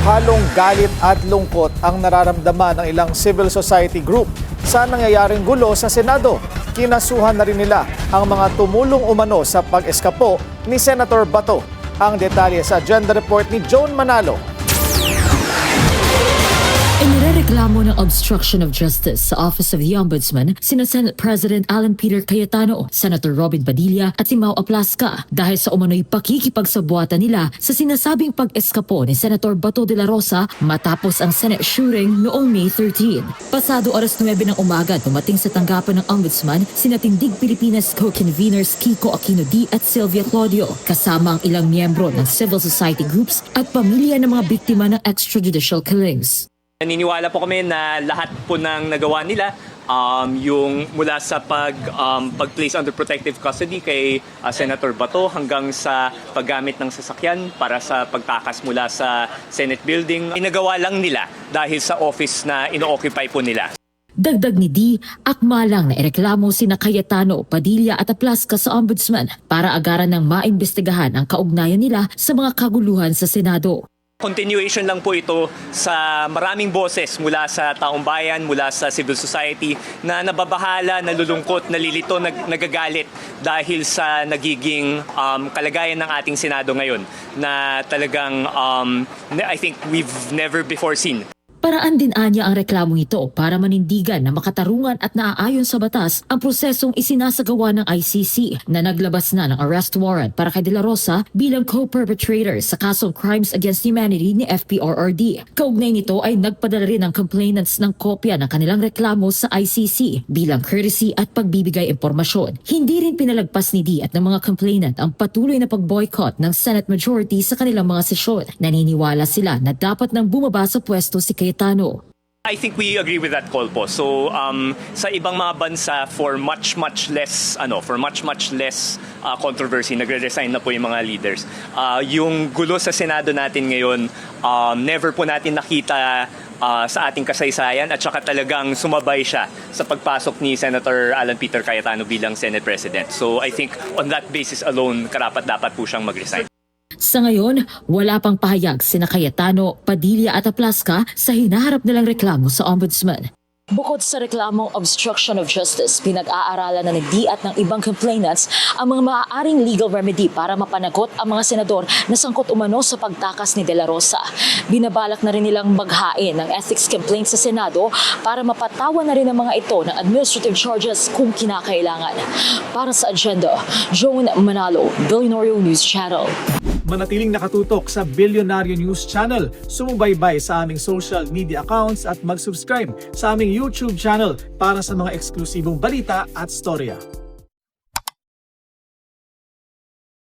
Halong galit at lungkot ang nararamdaman ng ilang civil society group sa nangyayaring gulo sa Senado. Kinasuhan na rin nila ang mga tumulong umano sa pag-eskapo ni Senator Bato. Ang detalye sa agenda report ni Joan Manalo. Inirereklamo ng obstruction of justice sa Office of the Ombudsman sina Senate President Alan Peter Cayetano, Senator Robin Padilla at si Mau Aplasca dahil sa umano'y pakikipagsabuatan nila sa sinasabing pag-eskapo ni Senator Bato de la Rosa matapos ang Senate shooting noong May 13. Pasado alas 9 ng umaga dumating sa tanggapan ng Ombudsman sina Tindig Pilipinas co-conveners Kiko Aquino D at Sylvia Claudio kasama ang ilang miyembro ng civil society groups at pamilya ng mga biktima ng extrajudicial killings. Naniniwala po kami na lahat po ng nagawa nila, yung mula sa pag-place under protective custody kay Senator Bato hanggang sa paggamit ng sasakyan para sa pagtakas mula sa Senate building, inagawa lang nila dahil sa office na ino-occupy po nila. Dagdag ni D, akma lang na ireklamo sina Cayetano, Padilla at Aplasca sa Ombudsman para agaran ng maimbestigahan ang kaugnayan nila sa mga kaguluhan sa Senado. Continuation lang po ito sa maraming boses mula sa taong bayan, mula sa civil society na nababahala, nalulungkot, nalilito, nagagalit dahil sa nagiging kalagayan ng ating Senado ngayon na talagang I think we've never before seen. Paraan din anya ang reklamong ito para manindigan na makatarungan at naaayon sa batas ang prosesong isinasagawa ng ICC na naglabas na ng arrest warrant para kay De La Rosa bilang co-perpetrator sa kasong Crimes Against Humanity ni FPRRD. Kaugnay nito ay nagpadala rin ng complainants ng kopya ng kanilang reklamo sa ICC bilang courtesy at pagbibigay impormasyon. Hindi rin pinalagpas ni D at ng mga complainant ang patuloy na pag-boycott ng Senate majority sa kanilang mga sesyon. Naniniwala sila na dapat nang bumaba sa pwesto si Cayetano. I think we agree with that call po. So sa ibang mga bansa for much less controversy nagre-resign na po yung mga leaders. Yung gulo sa Senado natin ngayon, never po natin nakita sa ating kasaysayan at saka talagang sumabay siya sa pagpasok ni Senator Alan Peter Cayetano bilang Senate President. So I think on that basis alone, karapat-dapat po siyang mag-resign. Sa ngayon, wala pang pahayag sina Cayetano, Padilla at Aplasca sa hinaharap nilang reklamo sa Ombudsman. Bukod sa reklamong obstruction of justice, pinag-aaralan na ni D at ng ibang complainants ang mga maaaring legal remedy para mapanagot ang mga senador na sangkot umano sa pagtakas ni De La Rosa. Binabalak na rin nilang maghain ng ethics complaint sa Senado para mapatawan na rin ang mga ito ng administrative charges kung kinakailangan. Para sa agenda, Joan Manalo, Billionaire News Channel. Manatiling nakatutok sa Billionaire News Channel. Sumubaybay sa aming social media accounts at mag-subscribe sa aming YouTube channel para sa mga eksklusibong balita at storya.